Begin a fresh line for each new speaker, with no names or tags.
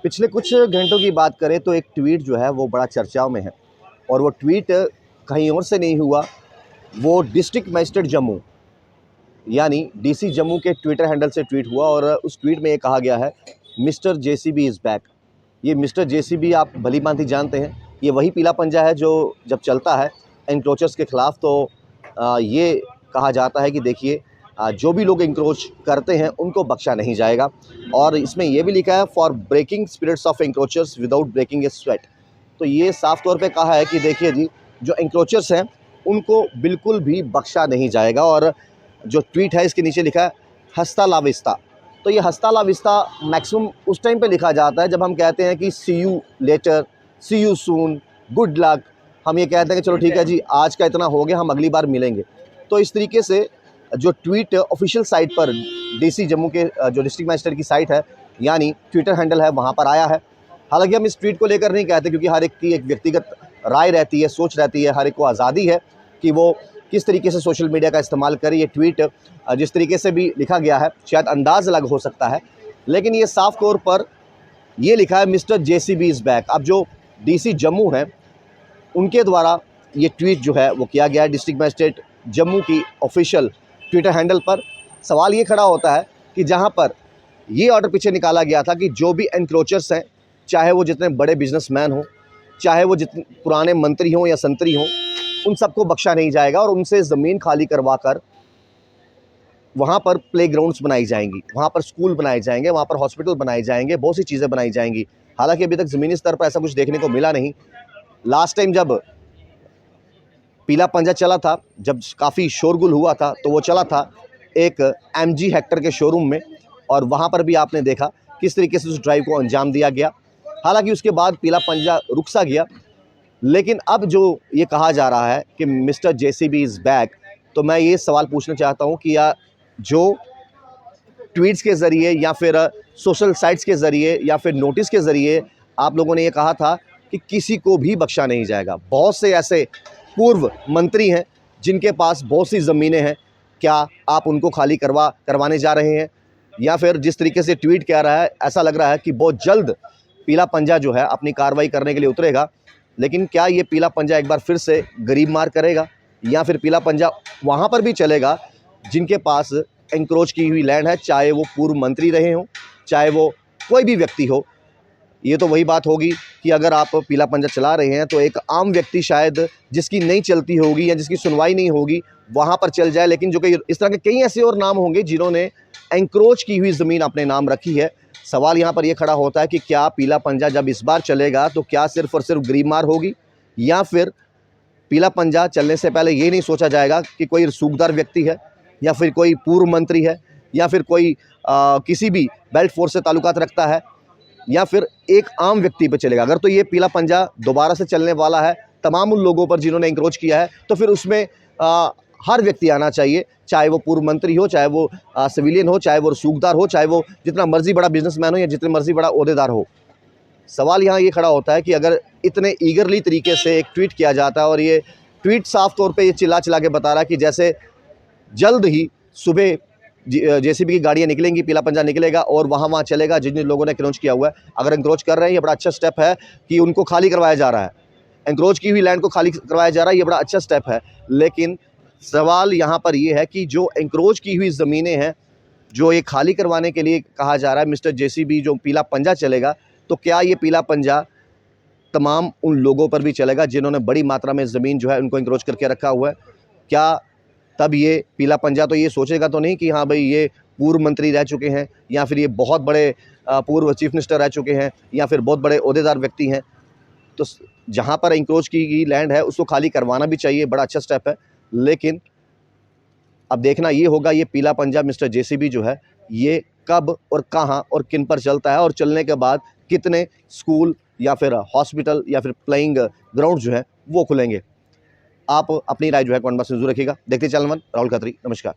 पिछले कुछ घंटों की बात करें तो एक ट्वीट जो है वो बड़ा चर्चाओं में है और वो ट्वीट कहीं और से नहीं हुआ, वो डिस्ट्रिक्ट मजिस्ट्रेट जम्मू यानी डीसी जम्मू के ट्विटर हैंडल से ट्वीट हुआ और उस ट्वीट में ये कहा गया है, मिस्टर जेसीबी इज़ बैक। ये मिस्टर जेसीबी आप भली भांति जानते हैं, ये वही पीला पंजा है जो जब चलता है एनक्रोचर्स के ख़िलाफ़ तो ये कहा जाता है कि देखिए जो भी लोग इंक्रोच करते हैं उनको बख्शा नहीं जाएगा। और इसमें यह भी लिखा है, for breaking spirits of encroachers without breaking a sweat. तो ये साफ तौर पे कहा है कि देखिए जी, जो इंक्रोचर्स हैं उनको बिल्कुल भी बख्शा नहीं जाएगा। और जो ट्वीट है इसके नीचे लिखा है, हस्ता ला विस्ता। तो ये हस्ता ला विस्ता मैक्सिमम उस टाइम पे लिखा जाता है जब हम कहते हैं कि see you later, see you soon, good luck. हम ये कहते हैं कि चलो ठीक है जी, आज का इतना हो गया, हम अगली बार मिलेंगे। तो इस तरीके से जो ट्वीट ऑफिशियल साइट पर डीसी जम्मू के जो डिस्ट्रिक्ट मजिस्ट्रेट की साइट है यानी ट्विटर हैंडल है वहाँ पर आया है। हालांकि हम इस ट्वीट को लेकर नहीं कहते क्योंकि हर एक की एक व्यक्तिगत राय रहती है, सोच रहती है, हर एक को आज़ादी है कि वो किस तरीके से सोशल मीडिया का इस्तेमाल करे। ये ट्वीट जिस तरीके से भी लिखा गया है शायद अंदाज़ अलग हो सकता है, लेकिन ये साफ तौर पर ये लिखा है, मिस्टर जेसीबी इज़ बैक। अब जो डीसी जम्मू है उनके द्वारा ये ट्वीट जो है वो किया गया है डिस्ट्रिक्ट मजिस्ट्रेट जम्मू की ऑफिशियल ट्विटर हैंडल पर। सवाल ये खड़ा होता है कि जहां पर ये ऑर्डर पीछे निकाला गया था कि जो भी एनक्रोचर्स हैं, चाहे वो जितने बड़े बिजनेसमैन हों, चाहे वो जितने पुराने मंत्री हों या संतरी हों, उन सबको बख्शा नहीं जाएगा और उनसे ज़मीन खाली करवा कर वहाँ पर प्लेग्राउंड्स बनाई जाएंगी, वहाँ पर स्कूल बनाए जाएंगे, वहाँ पर हॉस्पिटल बनाए जाएंगे, बहुत सी चीज़ें बनाई जाएंगी। हालांकि अभी तक ज़मीनी स्तर पर ऐसा कुछ देखने को मिला नहीं। लास्ट टाइम जब पीला पंजा चला था, जब काफ़ी शोरगुल हुआ था, तो वो चला था एक एमजी हेक्टर के शोरूम में और वहाँ पर भी आपने देखा किस तरीके से उस ड्राइव को अंजाम दिया गया। हालांकि उसके बाद पीला पंजा रुक सा गया, लेकिन अब जो ये कहा जा रहा है कि मिस्टर जेसीबी इज़ बैक, तो मैं ये सवाल पूछना चाहता हूँ कि या जो ट्वीट्स के ज़रिए या फिर सोशल साइट्स के ज़रिए या फिर नोटिस के ज़रिए आप लोगों ने ये कहा था कि किसी को भी बख्शा नहीं जाएगा, बहुत से ऐसे पूर्व मंत्री हैं जिनके पास बहुत सी ज़मीनें हैं, क्या आप उनको खाली करवाने जा रहे हैं? या फिर जिस तरीके से ट्वीट कह रहा है, ऐसा लग रहा है कि बहुत जल्द पीला पंजा जो है अपनी कार्रवाई करने के लिए उतरेगा। लेकिन क्या ये पीला पंजा एक बार फिर से गरीब मार करेगा या फिर पीला पंजा वहाँ पर भी चलेगा जिनके पास एंक्रोच की हुई लैंड है, चाहे वो पूर्व मंत्री रहे हों, चाहे वो कोई भी व्यक्ति हो? ये तो वही बात होगी कि अगर आप पीला पंजा चला रहे हैं तो एक आम व्यक्ति शायद जिसकी नहीं चलती होगी या जिसकी सुनवाई नहीं होगी वहाँ पर चल जाए, लेकिन जो कि इस तरह के कई ऐसे और नाम होंगे जिन्होंने एंक्रोच की हुई ज़मीन अपने नाम रखी है। सवाल यहाँ पर यह खड़ा होता है कि क्या पीला पंजा जब इस बार चलेगा तो क्या सिर्फ और सिर्फ गरीब मार होगी, या फिर पीला पंजा चलने से पहले ये नहीं सोचा जाएगा कि कोई रसूखदार व्यक्ति है या फिर कोई पूर्व मंत्री है या फिर कोई किसी भी बेल्ट फोर्स से ताल्लुकात रखता है या फिर एक आम व्यक्ति पर चलेगा? अगर तो ये पीला पंजा दोबारा से चलने वाला है तमाम उन लोगों पर जिन्होंने इंक्रोच किया है, तो फिर उसमें हर व्यक्ति आना चाहिए, चाहे वो पूर्व मंत्री हो, चाहे वो सिविलियन हो, चाहे वो रसूखदार हो, चाहे वो जितना मर्जी बड़ा बिजनेसमैन हो या जितने मर्जी बड़ा ओहदेदार हो। सवाल यहाँ ये खड़ा होता है कि अगर इतने ईगरली तरीके से एक ट्वीट किया जाता है और ये ट्वीट साफ तौर पे ये चिल्ला चिल्ला के बता रहा है कि जैसे जल्द ही सुबह जेसीबी की गाड़ियाँ निकलेंगी, पीला पंजा निकलेगा और वहाँ चलेगा जिन जिन लोगों ने एंक्रोच किया हुआ है। अगर एंक्रोच कर रहे हैं, ये बड़ा अच्छा स्टेप है कि उनको खाली करवाया जा रहा है, एंक्रोच की हुई लैंड को खाली करवाया जा रहा है, ये बड़ा अच्छा स्टेप है। लेकिन सवाल यहाँ पर ये है कि जो एंक्रोच की हुई ज़मीनें हैं, जो ये खाली करवाने के लिए कहा जा रहा है मिस्टर जेसीबी जो पीला पंजा चलेगा, तो क्या ये पीला पंजा तमाम उन लोगों पर भी चलेगा जिन्होंने बड़ी मात्रा में ज़मीन जो है उनको एंक्रोच करके रखा हुआ है? क्या तब ये पीला पंजा तो ये सोचेगा तो नहीं कि हाँ भाई ये पूर्व मंत्री रह चुके हैं या फिर ये बहुत बड़े पूर्व चीफ मिनिस्टर रह चुके हैं या फिर बहुत बड़े ओहदेदार व्यक्ति हैं, तो जहाँ पर एंक्रोच की गई लैंड है उसको खाली करवाना भी चाहिए, बड़ा अच्छा स्टेप है। लेकिन अब देखना ये होगा ये पीला पंजा मिस्टर जेसीबी जो है ये कब और कहाँ और किन पर चलता है और चलने के बाद कितने स्कूल या फिर हॉस्पिटल या फिर प्लेइंग ग्राउंड जो है वो खुलेंगे। आप अपनी राय जो है कमेंट बॉक्स में जरूर रखिएगा। देखते चैनल वन, राहुल खत्री, नमस्कार।